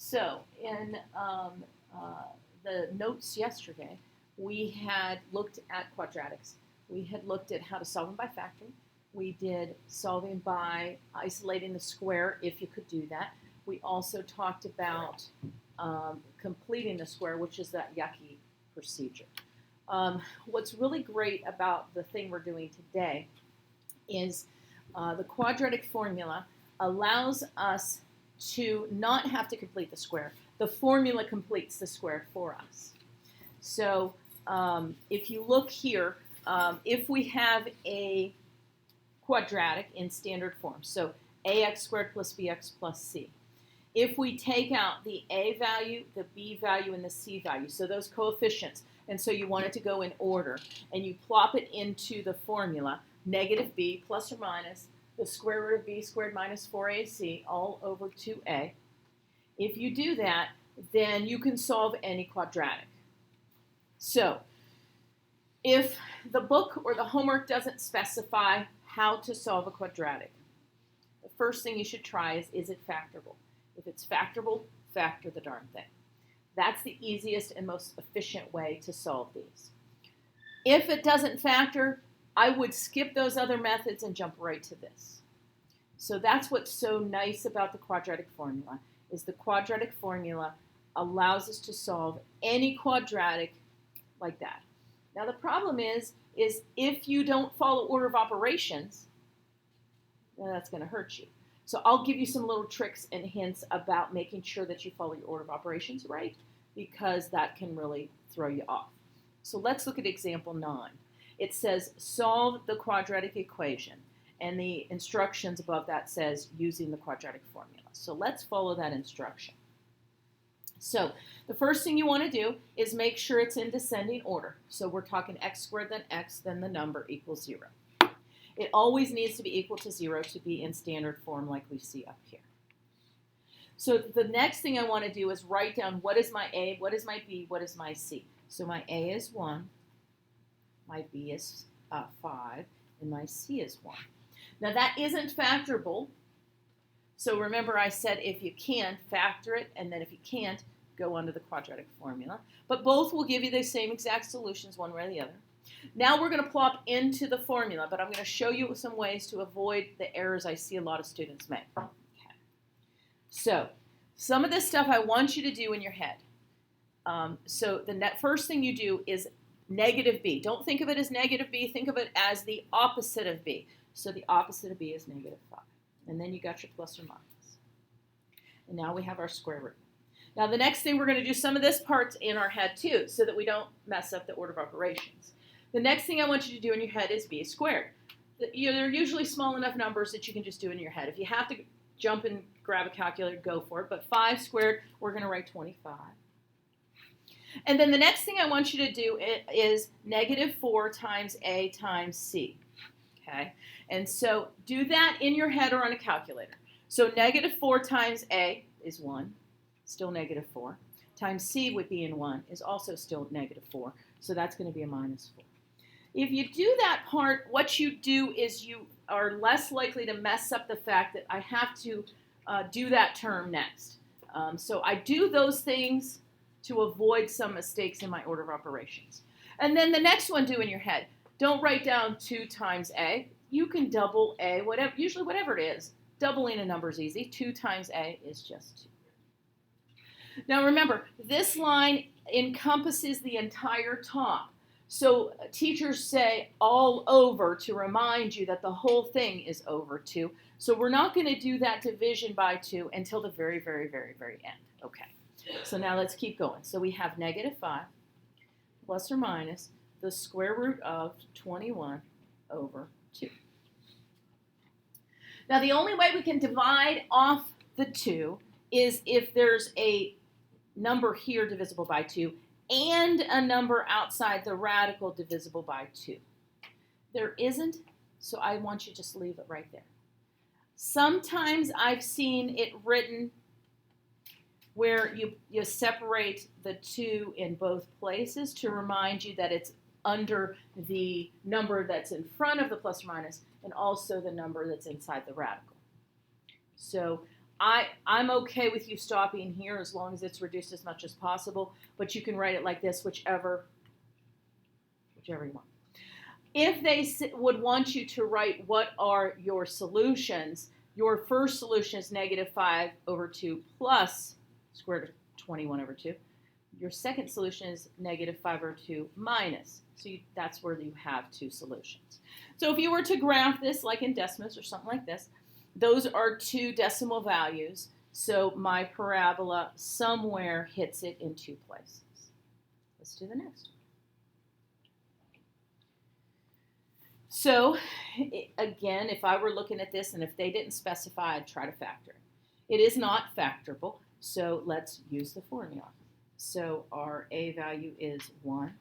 So in the notes yesterday, we had looked at quadratics. We had looked at how to solve them by factoring. We did solving by isolating the square, if you could do that. We also talked about completing the square, which is that yucky procedure. What's really great about the thing we're doing today is the quadratic formula allows us to not have to complete the square. The formula completes the square for us. So if you look here, if we have a quadratic in standard form, so ax squared plus bx plus c. If we take out the a value, the b value, and the c value, so those coefficients, and so you want it to go in order, and you plop it into the formula, negative b plus or minus the square root of b squared minus 4ac all over 2a. If you do that, then you can solve any quadratic. So if the book or the homework doesn't specify how to solve a quadratic, the first thing you should try is it factorable? If it's factorable, factor the darn thing. That's the easiest and most efficient way to solve these. If it doesn't factor, I would skip those other methods and jump right to this. So that's what's so nice about the quadratic formula, is the quadratic formula allows us to solve any quadratic like that. Now the problem is if you don't follow order of operations, then that's going to hurt you. So I'll give you some little tricks and hints about making sure that you follow your order of operations right, because that can really throw you off. So let's look at example 9. It says solve the quadratic equation, and the instructions above that says using the quadratic formula. So let's follow that instruction. So the first thing you want to do is make sure it's in descending order. So we're talking x squared, then x, then the number equals 0. It always needs to be equal to 0 to be in standard form like we see up here. So the next thing I want to do is write down what is my a, what is my b, what is my c. So my a is 1, my b is 5, and my c is 1. Now that isn't factorable. So remember I said if you can, factor it, and then if you can't, go on to the quadratic formula. But both will give you the same exact solutions one way or the other. Now we're going to plop into the formula, but I'm going to show you some ways to avoid the errors I see a lot of students make. Okay. So some of this stuff I want you to do in your head. So the first thing you do is negative b. Don't think of it as negative b. Think of it as the opposite of b. So the opposite of b is negative 5. And then you got your plus or minus. And now we have our square root. Now the next thing we're going to do some of this part's in our head too, so that we don't mess up the order of operations. The next thing I want you to do in your head is b squared. They're usually small enough numbers that you can just do in your head. If you have to jump and grab a calculator, go for it. But 5 squared, we're going to write 25. And then the next thing I want you to do is negative 4 times a times c. Okay? And so do that in your head or on a calculator. So negative 4 times a is 1, still negative 4. Times c would be in 1 is also still negative 4. So that's going to be a minus 4. If you do that part, what you do is you are less likely to mess up the fact that I have to do that term next. So I do those things to avoid some mistakes in my order of operations. And then the next one, do in your head. Don't write down 2 times a. You can double a, usually whatever it is. Doubling a number is easy. 2 times a is just 2. Now remember, this line encompasses the entire top. So teachers say all over to remind you that the whole thing is over 2. So we're not going to do that division by 2 until the very, very, very, very end. Okay. So now let's keep going. So we have negative 5 plus or minus the square root of 21 over 2. Now the only way we can divide off the 2 is if there's a number here divisible by 2 and a number outside the radical divisible by 2. There isn't, so I want you to just leave it right there. Sometimes I've seen it written where you separate the 2 in both places to remind you that it's under the number that's in front of the plus or minus and also the number that's inside the radical. So I'm okay with you stopping here as long as it's reduced as much as possible, but you can write it like this, whichever you want. If they would want you to write what are your solutions, your first solution is negative 5 over 2 plus square root of 21 over 2. Your second solution is negative 5 over 2 minus. So that's where you have two solutions. So if you were to graph this like in Desmos or something like this, those are two decimal values. So my parabola somewhere hits it in two places. Let's do the next one. So again, if I were looking at this and if they didn't specify, I'd try to factor it. It is not factorable, so let's use the formula. So our A value is 1,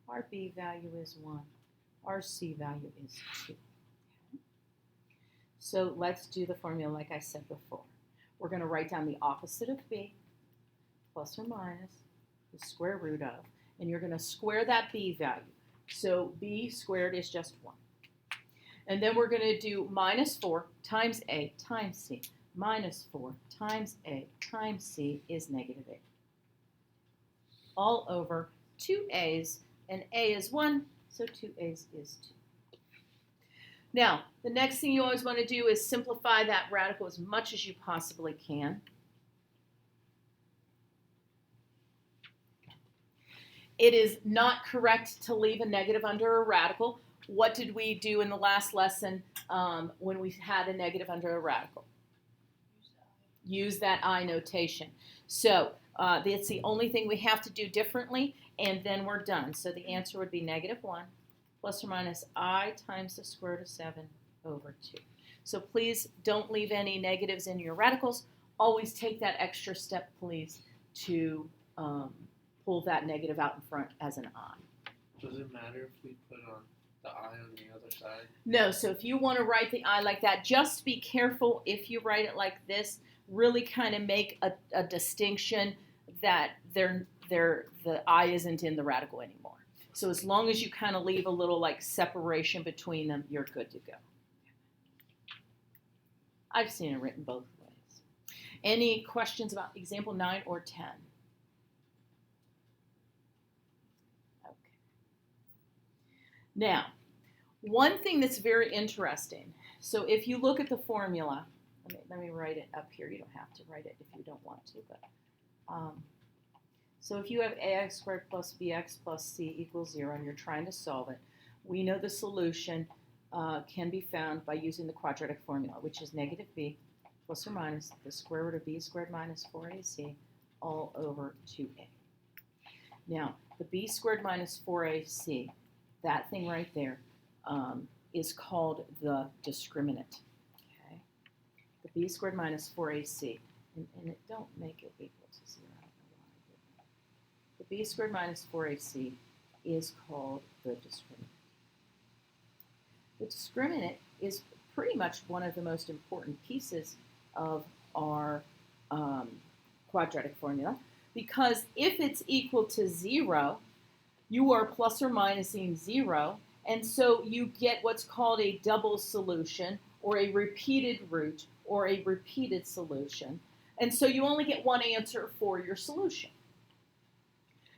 our B value is 1, our C value is 2. Okay. So let's do the formula like I said before. We're going to write down the opposite of B, plus or minus the square root of, and you're going to square that B value. So B squared is just 1. And then we're going to do minus 4 times A times C. Minus 4 times A times C is negative 8. All over 2 A's, and A is 1, so 2 A's is 2. Now, the next thing you always want to do is simplify that radical as much as you possibly can. It is not correct to leave a negative under a radical. What did we do in the last lesson when we had a negative under a radical? Use that I notation. So that's the only thing we have to do differently, and then we're done. So the answer would be negative 1 plus or minus I times the square root of 7 over 2. So please don't leave any negatives in your radicals. Always take that extra step, please, to pull that negative out in front as an I. Does it matter if we put on the I on the other side? No, so if you want to write the I like that, just be careful if you write it like this. Really kind of make a distinction that the I isn't in the radical anymore. So as long as you kind of leave a little like separation between them, you're good to go. I've seen it written both ways. Any questions about example 9 or 10? Okay. Now, one thing that's very interesting, so if you look at the formula, let me write it up here. You don't have to write it if you don't want to, but so if you have ax squared plus bx plus c equals 0 and you're trying to solve it, we know the solution can be found by using the quadratic formula, which is negative b plus or minus the square root of b squared minus 4ac all over 2a. Now, the b squared minus 4ac, that thing right there, is called the discriminant. Okay? The b squared minus 4ac, and it don't make it equal to 0. I don't know why I did that. The b squared minus 4ac is called the discriminant. The discriminant is pretty much one of the most important pieces of our quadratic formula, because if it's equal to 0, you are plus or minusing 0, and so you get what's called a double solution, or a repeated root, or a repeated solution, and so you only get one answer for your solution.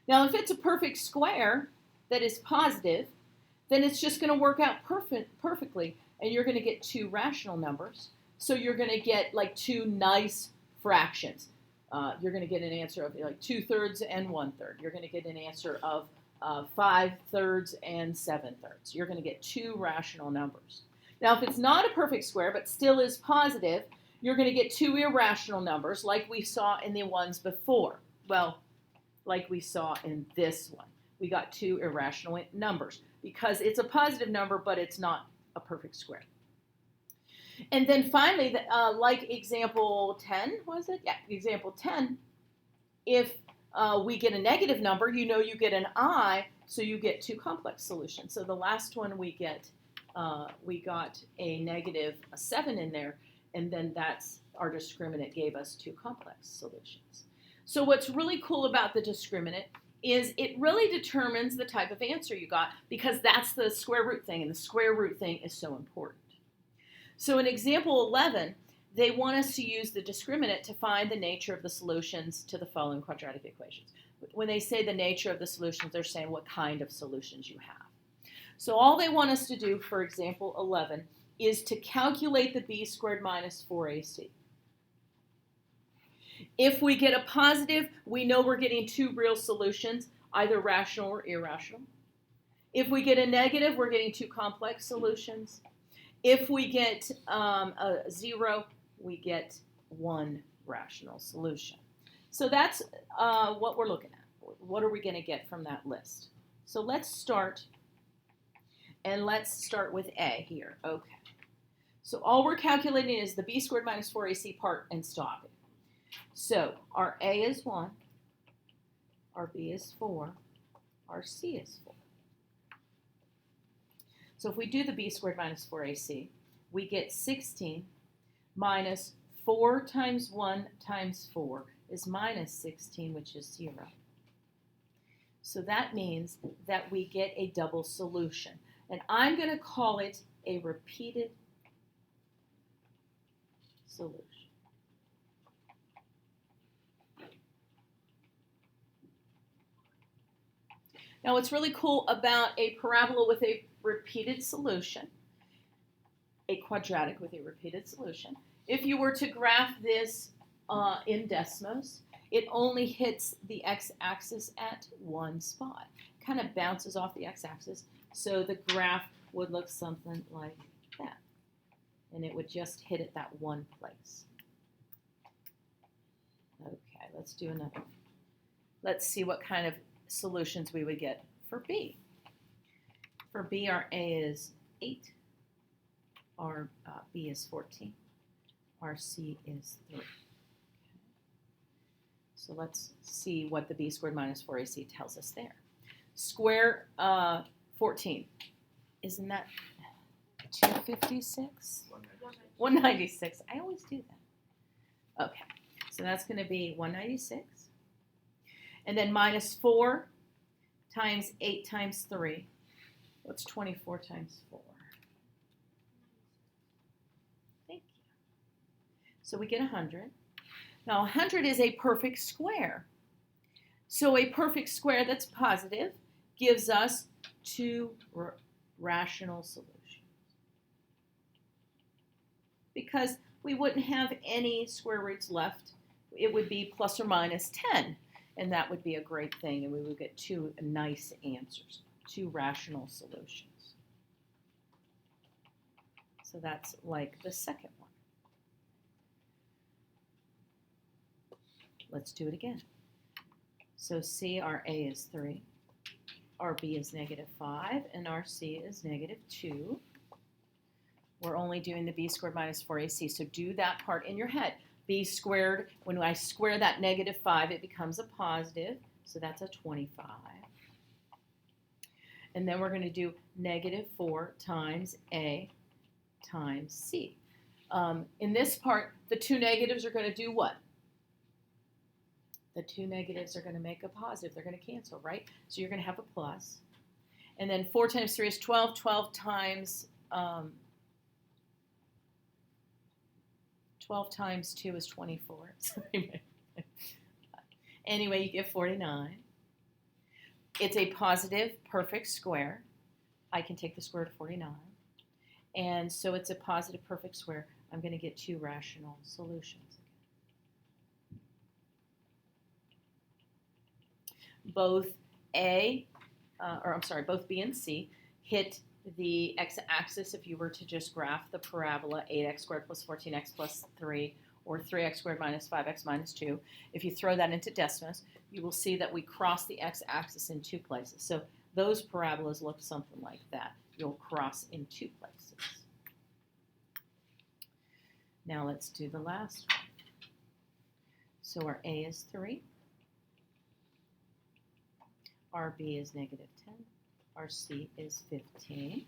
Now, if it's a perfect square that is positive, then it's just going to work out perfectly, and you're going to get two rational numbers. So you're going to get like two nice fractions. You're going to get an answer of like 2/3 and 1/3. You're going to get an answer of 5/3 and 7/3. You're going to get two rational numbers. Now, if it's not a perfect square but still is positive, you're going to get two irrational numbers like we saw in the ones before. Well, like we saw in this one. We got two irrational numbers because it's a positive number, but it's not a perfect square. And then finally, like example 10, was it? Yeah, example 10, if we get a negative number, you know you get an I, so you get two complex solutions. So the last one we got a negative 7 in there, and then that's our discriminant gave us two complex solutions. So what's really cool about the discriminant is it really determines the type of answer you got, because that's the square root thing, and the square root thing is so important. So in example 11, they want us to use the discriminant to find the nature of the solutions to the following quadratic equations. When they say the nature of the solutions, they're saying what kind of solutions you have. So all they want us to do, for example, 11, is to calculate the b squared minus 4ac. If we get a positive, we know we're getting two real solutions, either rational or irrational. If we get a negative, we're getting two complex solutions. If we get a 0, we get one rational solution. So that's what we're looking at. What are we going to get from that list? So let's start, and let's start with A here. Okay. So all we're calculating is the b squared minus 4ac part and stopping. So our A is 1, our B is 4, our C is 4. So if we do the b squared minus 4ac, we get 16 minus 4 times 1 times 4 is minus 16, which is 0. So that means that we get a double solution. And I'm going to call it a repeated solution. Now what's really cool about a parabola with a repeated solution, a quadratic with a repeated solution, if you were to graph this in Desmos, it only hits the x-axis at one spot. Kind of bounces off the x-axis, so the graph would look something like that. And it would just hit at that one place. Okay, let's do another one. Let's see what kind of solutions we would get for B. For B, our A is 8, our B is 14, our C is 3. Okay. So let's see what the b squared minus 4ac tells us there. Square 14. Isn't that 256? 196. I always do that. Okay, so that's going to be 196. And then minus 4 times 8 times 3. What's 24 times 4? Thank you. So we get 100. Now 100 is a perfect square. So a perfect square that's positive gives us two rational solutions. Because we wouldn't have any square roots left. It would be plus or minus 10. And that would be a great thing, and we would get two nice answers, two rational solutions. So that's like the second one. Let's do it again. So C, our A is 3, our B is negative 5, and our C is negative 2. We're only doing the b squared minus 4ac, so do that part in your head. B squared, when I square that negative 5, it becomes a positive, so that's a 25. And then we're going to do negative 4 times A times C. In this part, the two negatives are going to do what? The two negatives are going to make a positive. They're going to cancel, right? So you're going to have a plus. And then 4 times 3 is 12. 12 times 12 times 2 is 24. Anyway, you get 49. It's a positive perfect square. I can take the square root of 49. And so it's a positive perfect square. I'm going to get two rational solutions. Both both B and C hit the x-axis if you were to just graph the parabola 8x squared plus 14x plus 3, or 3x squared minus 5x minus 2. If you throw that into Desmos, you will see that we cross the x-axis in two places. So those parabolas look something like that. You'll cross in two places. Now let's do the last one. So our A is 3. Our B is negative 10. Our C is 15.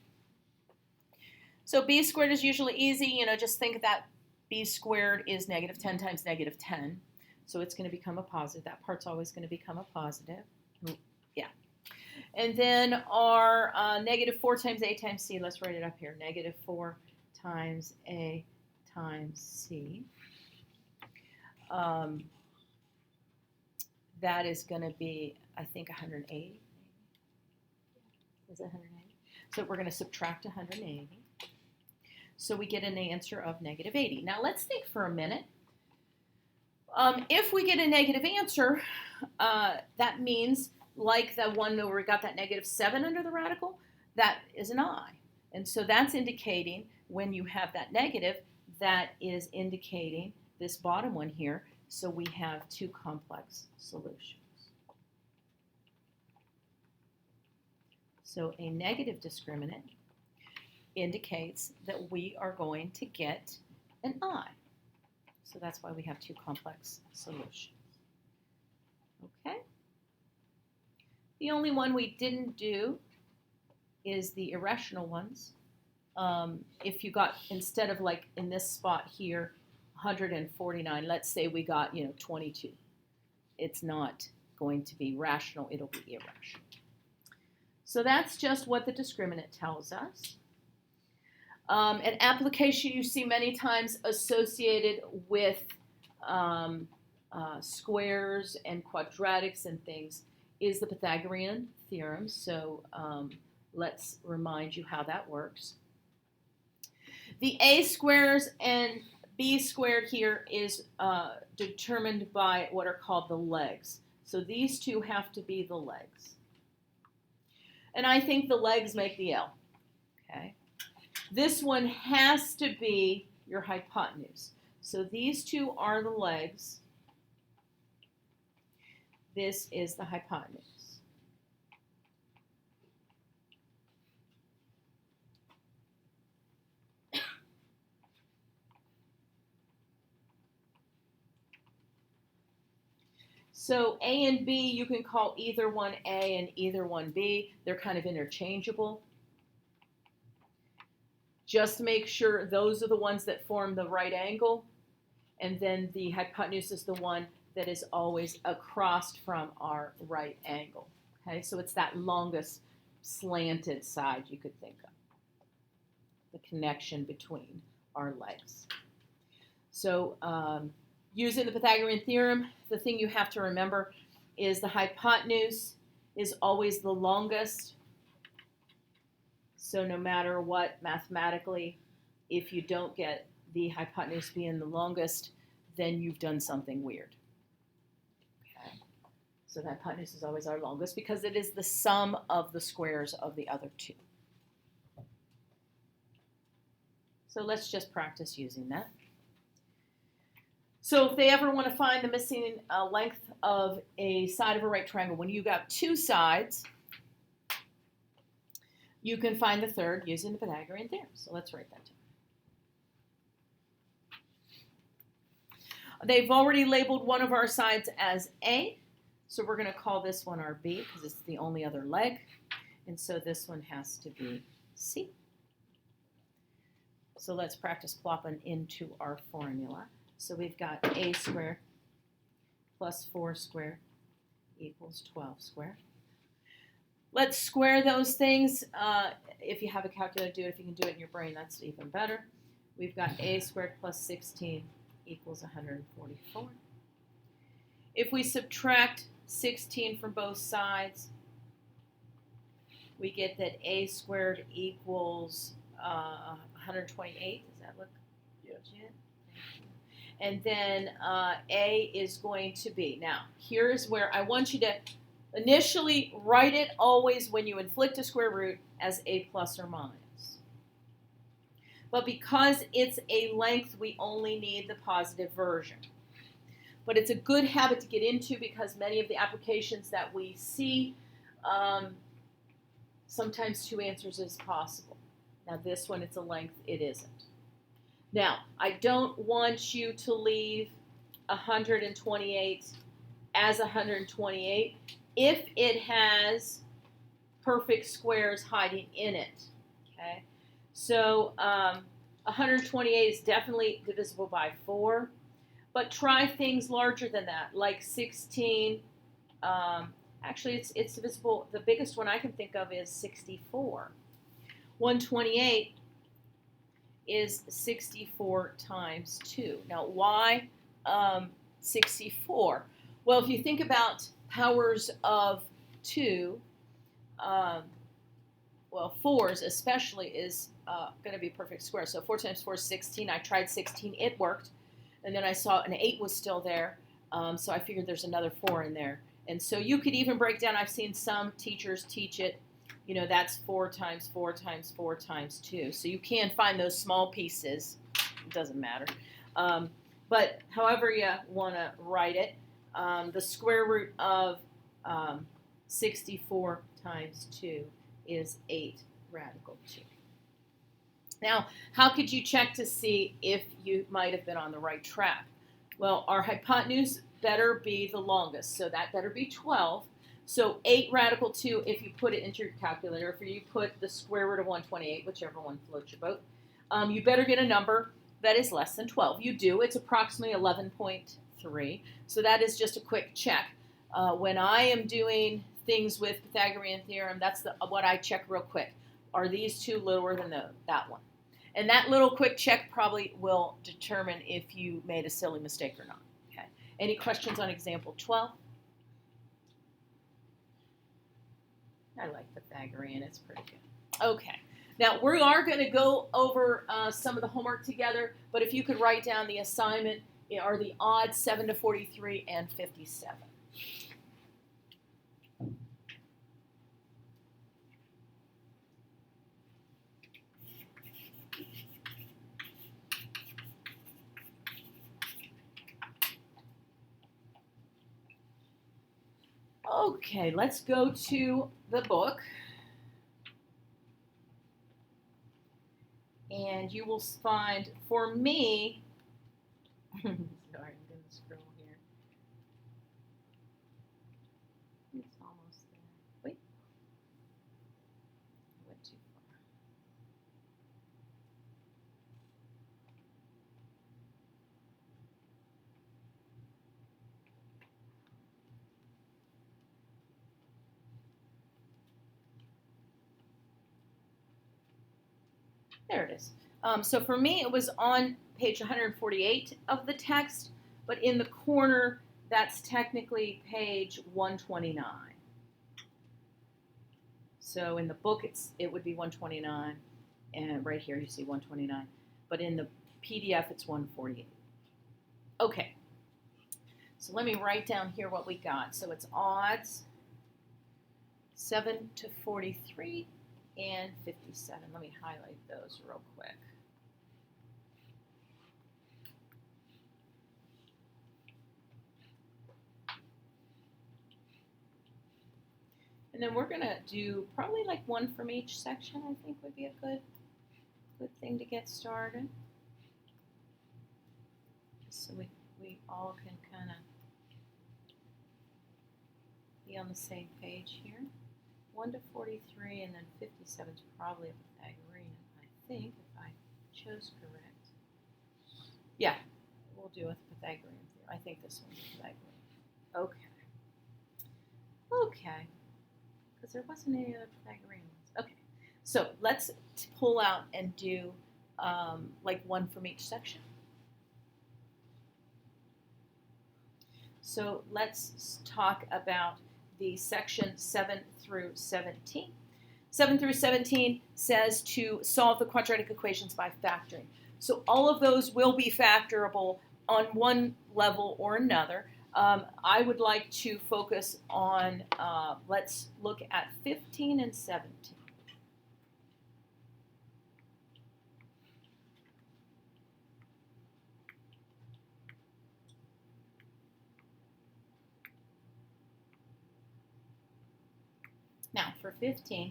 So b squared is usually easy. Just think that b squared is negative 10 times negative 10. So it's going to become a positive. That part's always going to become a positive. Yeah. And then our negative 4 times A times C, let's write it up here. Negative 4 times A times c. That is going to be, I think, 180. Is it 180? So we're going to subtract 180. So we get an answer of negative 80. Now let's think for a minute. If we get a negative answer, that means, like the one where we got that negative 7 under the radical, that is an I. And so that's indicating, when you have that negative, that is indicating this bottom one here. So we have two complex solutions. So a negative discriminant indicates that we are going to get an I. So that's why we have two complex solutions. Okay? The only one we didn't do is the irrational ones. If you got, instead of like in this spot here, 149, let's say we got, 22. It's not going to be rational, it'll be irrational. So that's just what the discriminant tells us. An application you see many times associated with squares and quadratics and things is the Pythagorean Theorem. So let's remind you how that works. The a squares and b squared here is determined by what are called the legs. So these two have to be the legs. And I think the legs make the L. Okay. This one has to be your hypotenuse. So these two are the legs. This is the hypotenuse. So A and B, you can call either one A and either one B. They're kind of interchangeable. Just make sure those are the ones that form the right angle. And then the hypotenuse is the one that is always across from our right angle. Okay, so it's that longest slanted side you could think of. The connection between our legs. So using the Pythagorean theorem, the thing you have to remember is the hypotenuse is always the longest. So no matter what, mathematically, if you don't get the hypotenuse being the longest, then you've done something weird. Okay. So the hypotenuse is always our longest because it is the sum of the squares of the other two. So let's just practice using that. So if they ever want to find the missing length of a side of a right triangle, when you got two sides, you can find the third using the Pythagorean theorem. So let's write that down. They've already labeled one of our sides as A, so we're going to call this one our B because it's the only other leg. And so this one has to be C. So let's practice plopping into our formula. So we've got A squared plus 4 squared equals 12 squared. Let's square those things. If you have a calculator, do it. If you can do it in your brain, that's even better. We've got A squared plus 16 equals 144. If we subtract 16 from both sides, we get that A squared equals 128. Does that look legit? And then A is going to be, now here's where I want you to initially write it always when you inflict a square root as A plus or minus. But because it's a length, we only need the positive version. But it's a good habit to get into because many of the applications that we see, sometimes two answers is possible. Now this one, it's a length, it isn't. Now, I don't want you to leave 128 as 128 if it has perfect squares hiding in it. Okay, so 128 is definitely divisible by 4, but try things larger than that, like 16. Actually, it's divisible. The biggest one I can think of is 64. 128 is 64 times 2. Now, why 64? Well, if you think about powers of 2, well, 4s especially is going to be a perfect square. So 4 times 4 is 16. I tried 16. It worked. And then I saw an 8 was still there. So I figured there's another 4 in there. And so you could even break down, I've seen some teachers teach it, you know, that's 4 times 4 times 4 times 2. So you can find those small pieces. It doesn't matter. But however you want to write it, the square root of 64 times 2 is 8 radical 2. Now, how could you check to see if you might have been on the right track? Well, our hypotenuse better be the longest, so that better be 12. So 8 radical 2, if you put it into your calculator, if you put the square root of 128, whichever one floats your boat, you better get a number that is less than 12. You do. It's approximately 11.3. So that is just a quick check. When I am doing things with Pythagorean Theorem, that's what I check real quick. Are these two lower than that one? And that little quick check probably will determine if you made a silly mistake or not. Okay. Any questions on example 12? I like Pythagorean. It's pretty good. Okay. Now, we are going to go over some of the homework together, but if you could write down the assignment, are the odds 7 to 43 and 57. Okay, let's go to the book. And you will find, for me, sorry, I'm going to scroll here. It's almost there. Wait. I went too far. There it is. So for me, it was on page 148 of the text, but in the corner, that's technically page 129. So in the book, it would be 129, and right here you see 129. But in the PDF, it's 148. Okay. So let me write down here what we got. So it's odds 7 to 43. And 57. Let me highlight those real quick. And then we're going to do probably like one from each section, I think would be a good thing to get started. So we all can kind of be on the same page here. 1 to 43, and then 57 is probably a Pythagorean, I think, if I chose correct. Yeah, we'll do a Pythagorean theorem. I think this one's a Pythagorean. Okay, because there wasn't any other Pythagorean ones. Okay, so let's pull out and do like one from each section. So let's talk about the section 7 through 17. 7 through 17 says to solve the quadratic equations by factoring. So all of those will be factorable on one level or another. I would like to focus on, let's look at 15 and 17. Now, for 15,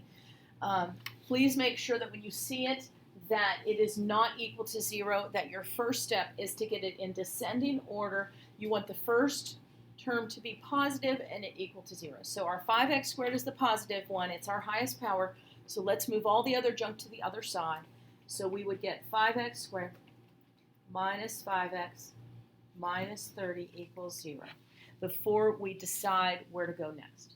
please make sure that when you see it, that it is not equal to 0, that your first step is to get it in descending order. You want the first term to be positive and it equal to 0. So our 5x squared is the positive one. It's our highest power. So let's move all the other junk to the other side. So we would get 5x squared minus 5x minus 30 equals 0 before we decide where to go next.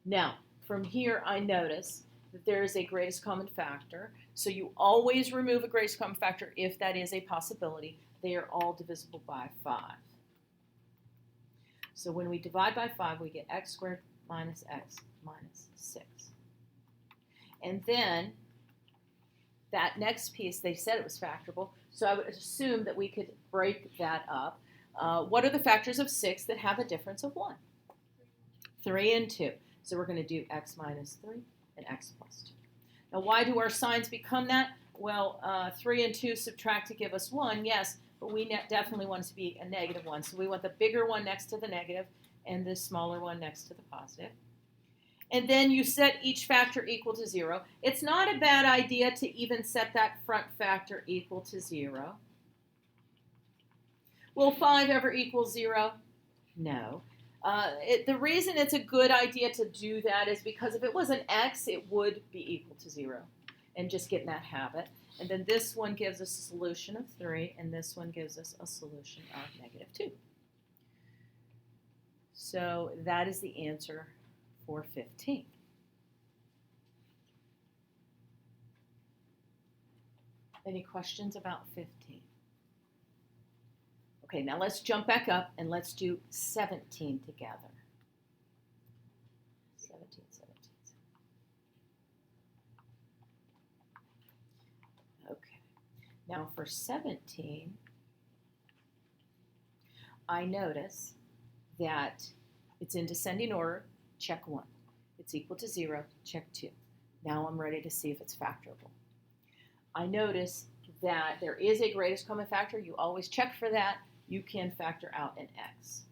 Now, from here, I notice that there is a greatest common factor. So you always remove a greatest common factor if that is a possibility. They are all divisible by 5. So when we divide by 5, we get x squared minus x minus 6. And then that next piece, they said it was factorable, so I would assume that we could break that up. What are the factors of 6 that have a difference of 1? 3 and 2. So we're going to do x minus 3 and x plus 2. Now, why do our signs become that? Well, 3 and 2 subtract to give us 1, yes, but we definitely want it to be a negative 1. So we want the bigger one next to the negative and the smaller one next to the positive. And then you set each factor equal to 0. It's not a bad idea to even set that front factor equal to 0. Will 5 ever equal 0? No. The reason it's a good idea to do that is because if it was an x, it would be equal to 0. And just get in that habit. And then this one gives us a solution of 3, and this one gives us a solution of negative 2. So that is the answer for 15. Any questions about 15? Okay, now let's jump back up and let's do 17 together. 17. Okay, now for 17, I notice that it's in descending order. Check 1. It's equal to 0. Check 2. Now I'm ready to see if it's factorable. I notice that there is a greatest common factor. You always check for that. You can factor out an x.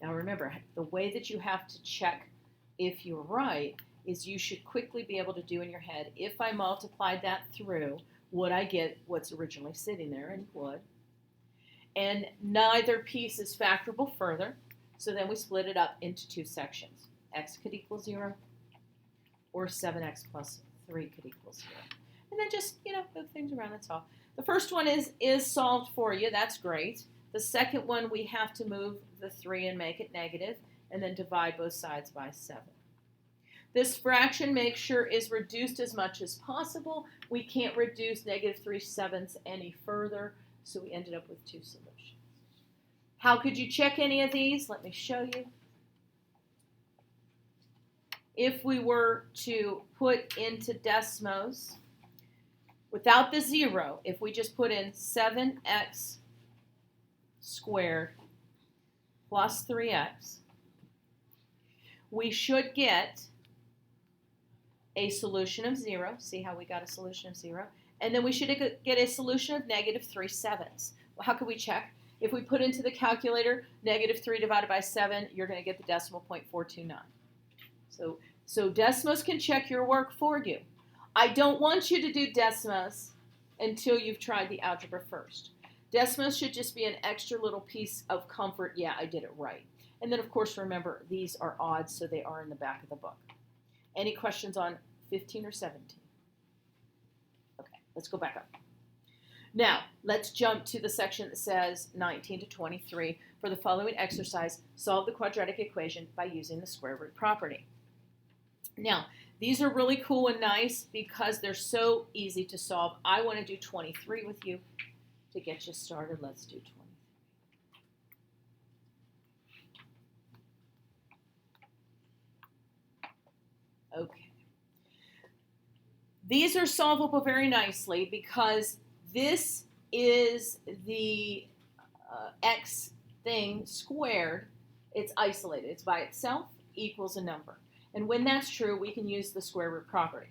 Now remember, the way that you have to check if you're right is you should quickly be able to do in your head, if I multiplied that through, would I get what's originally sitting there? And you would. And neither piece is factorable further. So then we split it up into 2 sections. X could equal 0, or 7x plus 3 could equal 0. And then just, move things around, that's all. The first one is solved for you. That's great. The second one, we have to move the 3 and make it negative, and then divide both sides by 7. This fraction, make sure, is reduced as much as possible. We can't reduce negative 3/7 any further, so we ended up with 2 solutions. How could you check any of these? Let me show you. If we were to put into Desmos, without the 0, if we just put in 7x squared plus 3x, we should get a solution of 0. See how we got a solution of 0? And then we should get a solution of negative 3/7. Well, how could we check? If we put into the calculator negative 3 divided by 7, you're going to get the decimal point 429. So Desmos can check your work for you. I don't want you to do Desmos until you've tried the algebra first. Desmos should just be an extra little piece of comfort. Yeah, I did it right. And then, of course, remember, these are odds, so they are in the back of the book. Any questions on 15 or 17? Okay, let's go back up. Now, let's jump to the section that says 19 to 23. For the following exercise, solve the quadratic equation by using the square root property. Now, these are really cool and nice because they're so easy to solve. I want to do 23 with you to get you started. Let's do 23. Okay. These are solvable very nicely because this is the x thing squared. It's isolated. It's by itself, equals a number. And when that's true, we can use the square root property.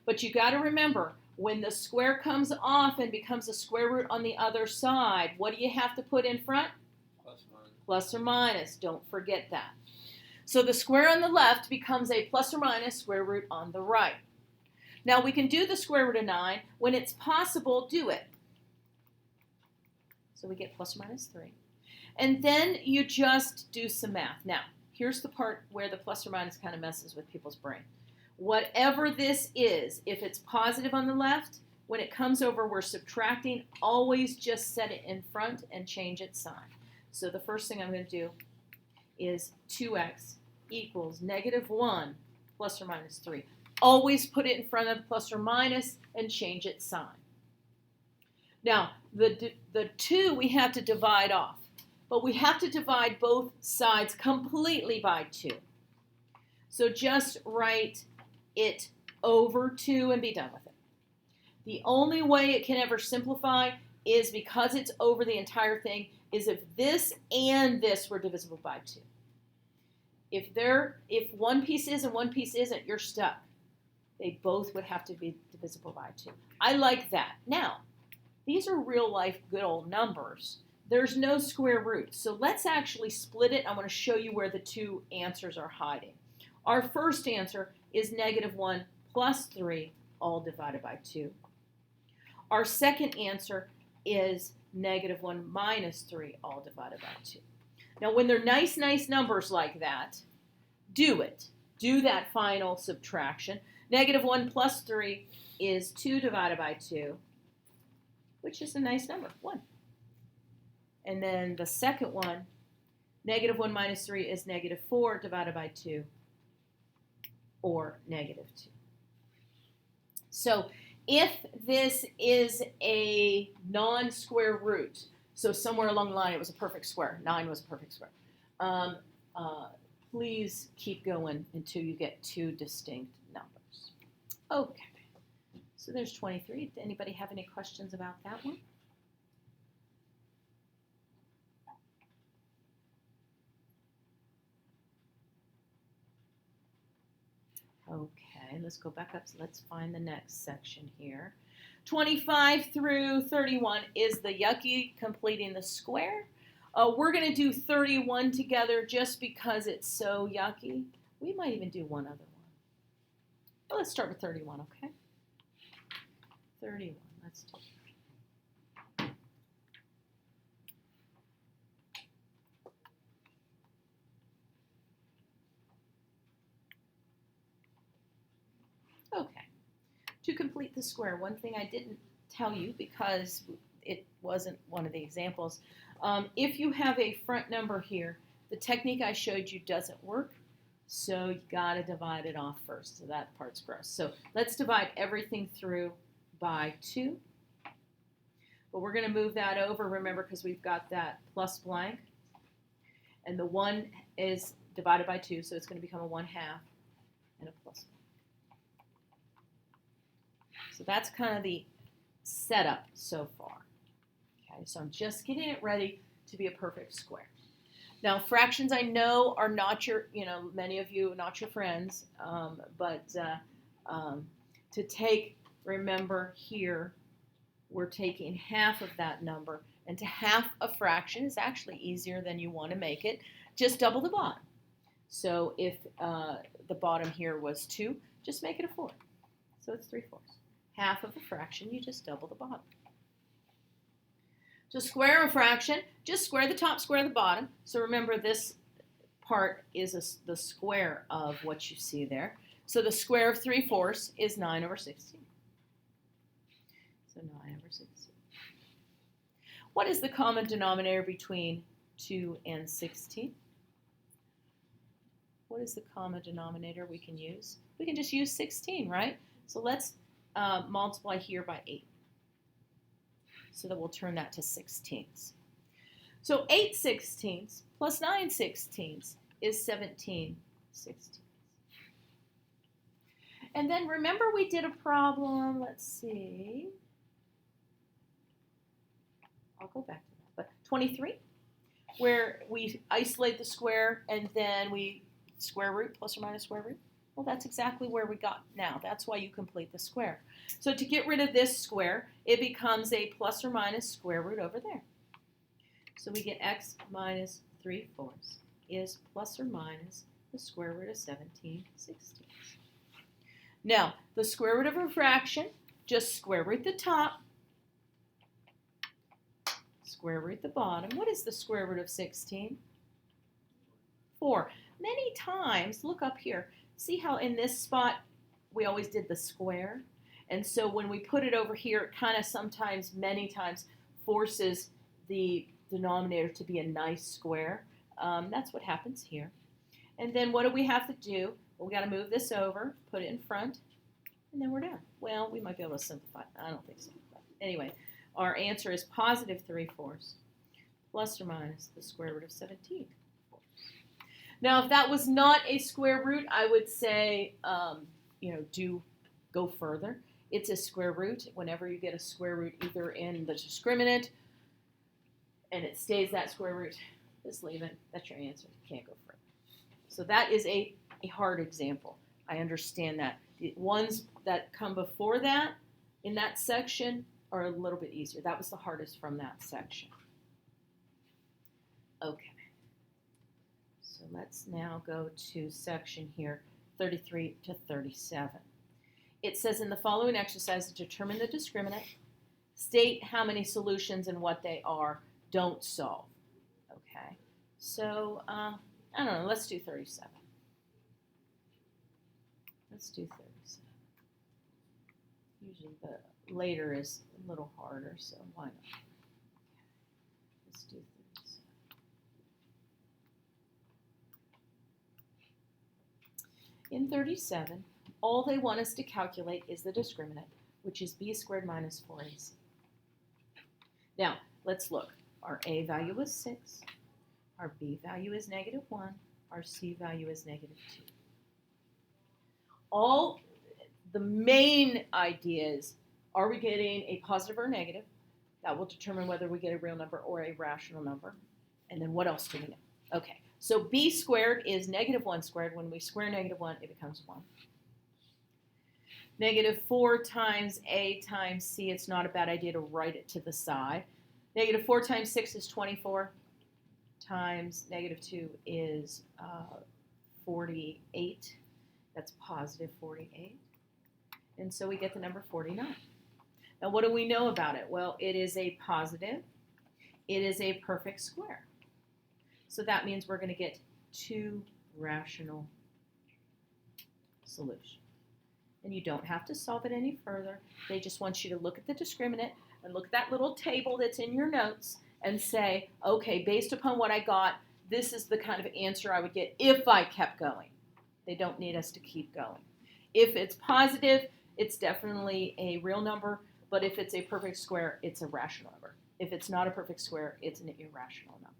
But you got to remember, when the square comes off and becomes a square root on the other side, what do you have to put in front? Plus or minus. Don't forget that. So the square on the left becomes a plus or minus square root on the right. Now we can do the square root of 9. When it's possible, do it. So we get plus or minus 3. And then you just do some math. Now, here's the part where the plus or minus kind of messes with people's brain. Whatever this is, if it's positive on the left, when it comes over, we're subtracting. Always just set it in front and change its sign. So the first thing I'm going to do is 2x equals negative 1 plus or minus 3. Always put it in front of the plus or minus and change its sign. Now, the 2 we have to divide off, but we have to divide both sides completely by 2. So just write it over 2 and be done with it. The only way it can ever simplify is because it's over the entire thing is if this and this were divisible by 2. If one piece is and one piece isn't, you're stuck. They both would have to be divisible by 2. I like that. Now, these are real life good old numbers. There's no square root. So let's actually split it. I want to show you where the 2 answers are hiding. Our first answer is -1 plus 3 all divided by 2. Our second answer is -1 minus 3 all divided by 2. Now, when they're nice numbers like that, do it. Do that final subtraction. -1 plus 3 is 2 divided by 2, which is a nice number, 1. And then the second one, -1 minus 3 is -4 divided by 2, or -2. So if this is a non-square root, so somewhere along the line it was a perfect square, 9 was a perfect square, please keep going until you get 2 distinct numbers. Okay, so there's 23. Did anybody have any questions about that one? Okay, let's go back up. So let's find the next section here. 25 through 31 is the yucky completing the square. We're going to do 31 together just because it's so yucky. We might even do one other one. Well, let's start with 31, okay? 31, let's do it. Okay, to complete the square, one thing I didn't tell you because it wasn't one of the examples, if you have a front number here, the technique I showed you doesn't work, so you got to divide it off first, so that part's gross. So let's divide everything through by 2, but we're going to move that over, remember, because we've got that plus blank, and the 1 is divided by 2, so it's going to become a 1/2 and a plus blank. So that's kind of the setup so far. Okay, so I'm just getting it ready to be a perfect square. Now, fractions I know are not your, many of you, not your friends, but to take, remember here, we're taking half of that number, and to half a fraction is actually easier than you want to make it. Just double the bottom. So if the bottom here was 2, just make it a 4. So it's 3/4. Half of a fraction, you just double the bottom. To square a fraction, just square the top, square the bottom. So remember, this part is the square of what you see there. So the square of 3/4 is 9/16. So 9/16. What is the common denominator between 2 and 16? What is the common denominator we can use? We can just use 16, right? So let's multiply here by 8. So that we'll turn that to 16ths. So 8/16 plus 9/16 is 17/16. And then remember we did a problem, let's see. I'll go back to that, but 23, where we isolate the square and then we square root plus or minus square root. Well, that's exactly where we got now. That's why you complete the square. So to get rid of this square, it becomes a plus or minus square root over there. So we get x minus 3/4 is plus or minus the square root of 17/16. Now, the square root of a fraction, just square root the top, square root the bottom. What is the square root of 16? 4. Many times, look up here, see how in this spot we always did the square? And so when we put it over here, it kind of sometimes, many times, forces the denominator to be a nice square. That's what happens here. And then what do we have to do? Well, we got to move this over, put it in front, and then we're done. Well, we might be able to simplify. I don't think so. But anyway, our answer is positive 3/4 plus or minus the square root of 17. Now, if that was not a square root, I would say, go further. It's a square root. Whenever you get a square root either in the discriminant and it stays that square root, just leave it. That's your answer. You can't go further. So that is a hard example. I understand that. The ones that come before that in that section are a little bit easier. That was the hardest from that section. Okay. So let's now go to section here, 33 to 37. It says in the following exercise, determine the discriminant, state how many solutions and what they are, don't solve. Okay, so I don't know, let's do 37. Let's do 37. Usually the later is a little harder, so why not? Okay. Let's do 37. In 37, all they want us to calculate is the discriminant, which is b squared minus 4ac. Now, let's look. Our a value is 6. Our b value is -1. Our c value is -2. The main idea is, are we getting a positive or a negative? That will determine whether we get a real number or a rational number. And then what else do we know? Okay, so b squared is -1 squared. When we square -1, it becomes 1. -4 times a times c, it's not a bad idea to write it to the side. -4 times 6 is 24, times -2 is 48. That's positive 48. And so we get the number 49. Now what do we know about it? Well, it is a positive. It is a perfect square. So that means we're going to get 2 rational solutions. And you don't have to solve it any further. They just want you to look at the discriminant and look at that little table that's in your notes and say, okay, based upon what I got, this is the kind of answer I would get if I kept going. They don't need us to keep going. If it's positive, it's definitely a real number, but if it's a perfect square, it's a rational number. If it's not a perfect square, it's an irrational number.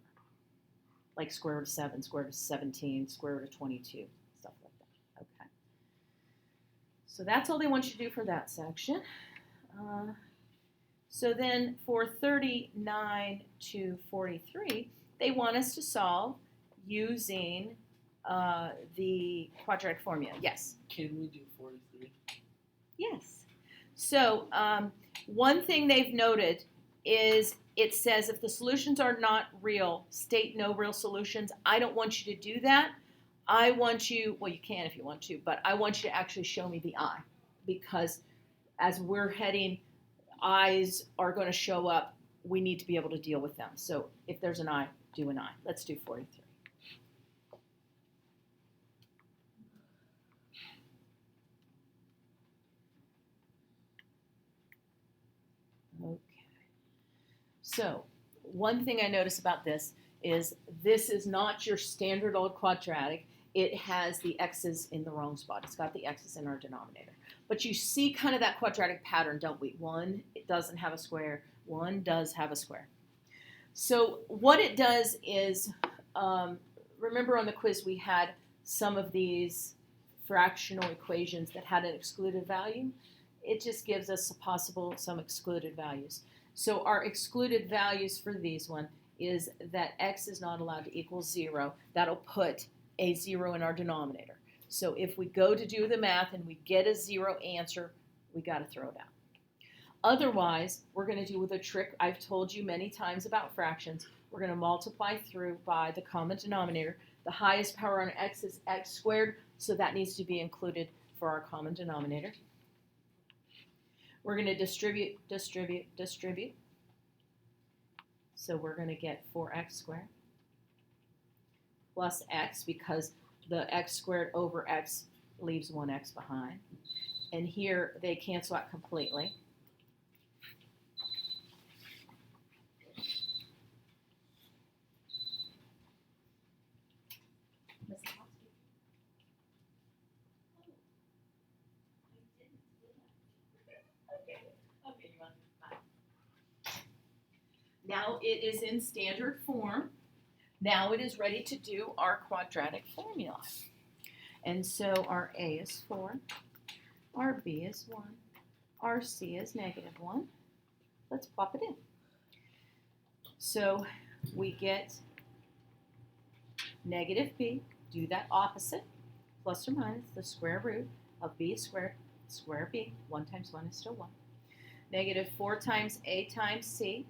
Like square root of 7, square root of 17, square root of 22, stuff like that. Okay. So that's all they want you to do for that section. So then for 39 to 43, they want us to solve using the quadratic formula. Yes? Can we do 43? Yes. So one thing they've noted is it says if the solutions are not real, state no real solutions. I don't want you to do that. I want you, well, you can if you want to, but I want you to actually show me the I, because as we're heading, I's are going to show up. We need to be able to deal with them. So if there's an I, do an I. Let's do 43. Okay. So one thing I notice about this is not your standard old quadratic. It has the x's in the wrong spot. It's got the x's in our denominator. But you see kind of that quadratic pattern, don't we? One, it doesn't have a square. One does have a square. So what it does is, remember on the quiz we had some of these fractional equations that had an excluded value? It just gives us some excluded values. So our excluded values for these one is that x is not allowed to equal 0. That'll put a 0 in our denominator. So if we go to do the math and we get a 0 answer, we got to throw it out. Otherwise, we're going to do with a trick I've told you many times about fractions. We're going to multiply through by the common denominator. The highest power on x is x squared, so that needs to be included for our common denominator. We're going to distribute. So we're going to get 4x squared plus x, because the x squared over x leaves 1x behind. And here they cancel out completely. Now it is in standard form. Now it is ready to do our quadratic formula. And so our A is 4, our B is 1, our C is -1. Let's plop it in. So we get -b, do that opposite, plus or minus the square root of b squared, square b, 1 times 1 is still 1. -4 times a times c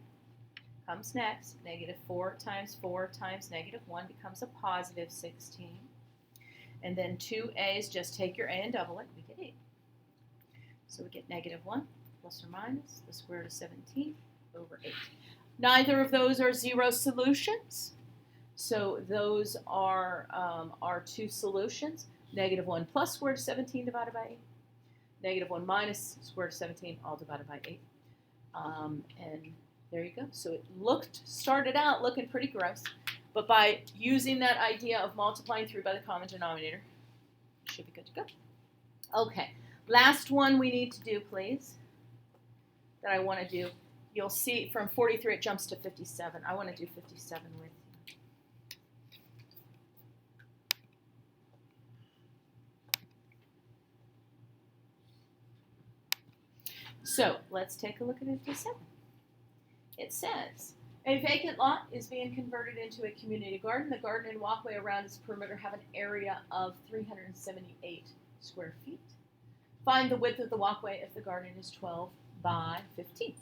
comes next. -4 times 4 times -1 becomes a positive 16. And then 2a's, just take your a and double it, we get 8. So we get -1 plus or minus the square root of 17 over 8. Neither of those are zero solutions. So those are our two solutions. -1 plus square root of 17 divided by 8. -1 minus square root of 17 all divided by 8. And there you go. So it started out looking pretty gross. But by using that idea of multiplying through by the common denominator, it should be good to go. Okay, last one we need to do, please, that I want to do. You'll see from 43 it jumps to 57. I want to do 57 with you. So let's take a look at 57. It says, a vacant lot is being converted into a community garden. The garden and walkway around its perimeter have an area of 378 square feet. Find the width of the walkway if the garden is 12 by 15.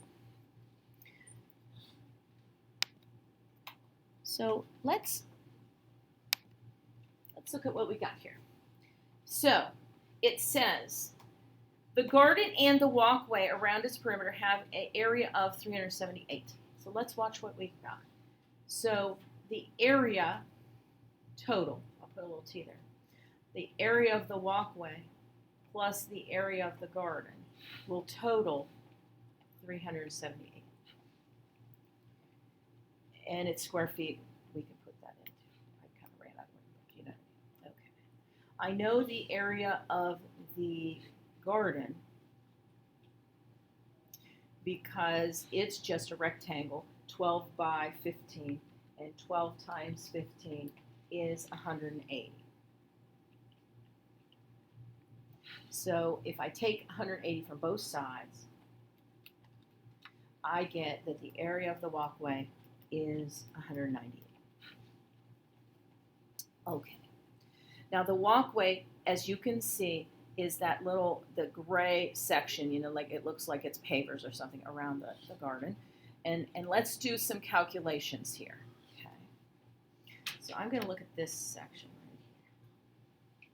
So let's look at what we got here. So it says the garden and the walkway around its perimeter have an area of 378. So let's watch what we've got. So the area total, I'll put a little T there, the area of the walkway plus the area of the garden will total 378. And it's square feet, we can put that in. I kind of ran out of my book, you know. Okay. I know the area of the garden because it's just a rectangle, 12 by 15, and 12 times 15 is 180. So if I take 180 from both sides, I get that the area of the walkway is 198. Okay. Now the walkway, as you can see, is that the gray section, you know, like it looks like it's pavers or something around the garden. And let's do some calculations here. Okay. So I'm going to look at this section right here.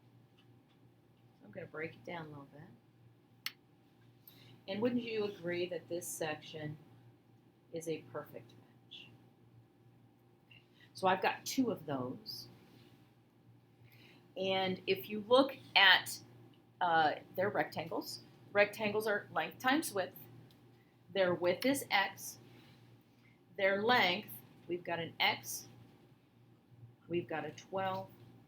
So I'm going to break it down a little bit. And wouldn't you agree that this section is a perfect match? Okay. So I've got two of those. And if you look at they're rectangles. Rectangles are length times width. Their width is x. Their length, we've got an x, we've got a 12,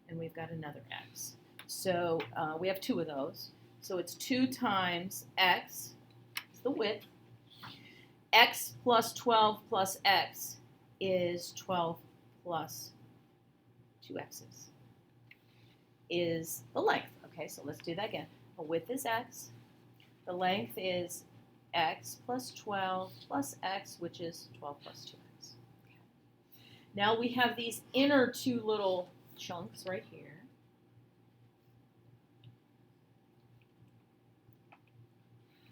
and we've got another x. So we have two of those. So it's 2 times x is the width. X plus 12 plus x is 12 plus 2 x's is the length. Okay, so let's do that again. The width is x. The length is x plus 12 plus x, which is 12 plus 2x. Okay. Now we have these inner two little chunks right here.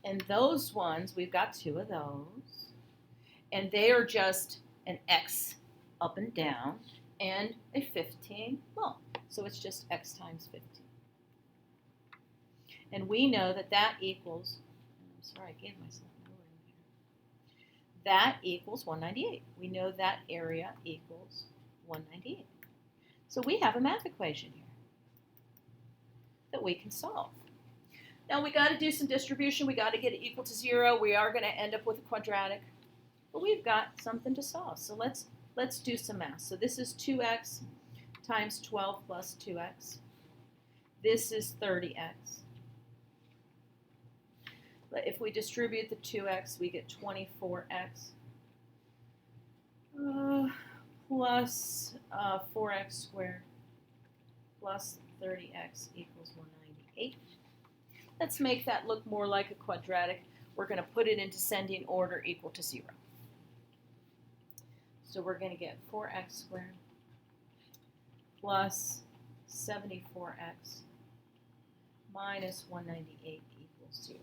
And those ones, we've got two of those. And they are just an x up and down and a 15 long. So it's just x times 15. And we know that that equals, I'm sorry, I gave myself an order here. That equals 198. We know that area equals 198. So we have a math equation here that we can solve. Now we got to do some distribution. We got to get it equal to 0. We are going to end up with a quadratic. But we've got something to solve. So let's do some math. So this is 2x times 12 plus 2x. This is 30x. But if we distribute the 2x, we get 24x. plus 4x squared plus 30x equals 198. Let's make that look more like a quadratic. We're going to put it in descending order equal to 0. So we're going to get 4x squared plus 74x minus 198 equals 0.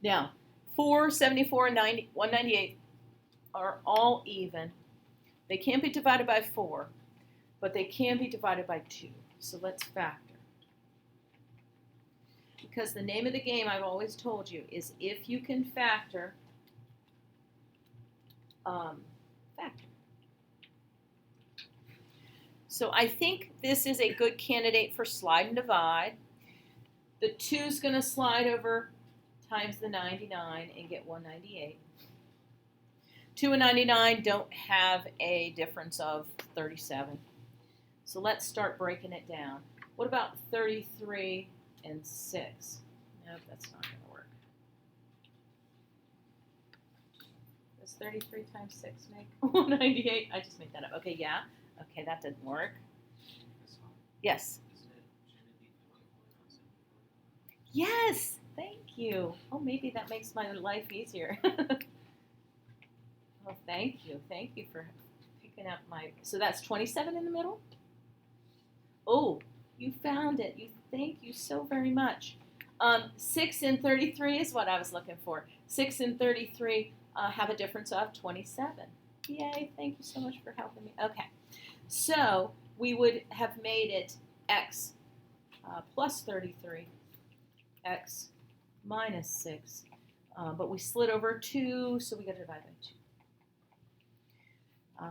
Now, 4, 74, and 198 are all even. They can't be divided by 4, but they can be divided by 2. So let's factor. Because the name of the game, I've always told you, is if you can factor, factor. So I think this is a good candidate for slide and divide. The 2 is going to slide over times the 99 and get 198. 2 and 99 don't have a difference of 37. So let's start breaking it down. What about 33 and 6? Nope, that's not going to work. Does 33 times 6 make 198? I just made that up. Okay, yeah. Okay, that didn't work. Yes. Yes, thank you. Oh, maybe that makes my life easier. Oh, thank you. Thank you for picking up my... So that's 27 in the middle? Oh, you found it. Thank you so very much. 6 and 33 is what I was looking for. 6 and 33 have a difference of 27. Yay, thank you so much for helping me. Okay, so we would have made it x plus 33, x minus 6, but we slid over 2, so we got to divide by 2.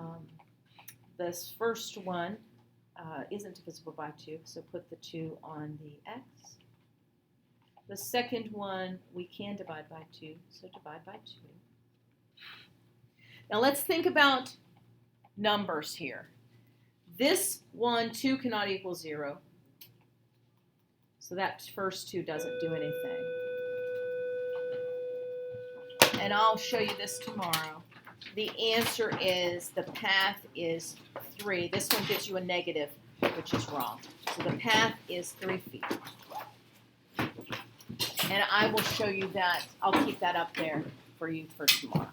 This first one isn't divisible by 2, so put the 2 on the x. The second one we can divide by 2, so divide by 2. Now let's think about numbers here. This 1, 2 cannot equal 0, so that first 2 doesn't do anything. And I'll show you this tomorrow. The answer is the path is 3. This one gives you a negative, which is wrong. So the path is 3 feet. And I will show you that. I'll keep that up there for you for tomorrow.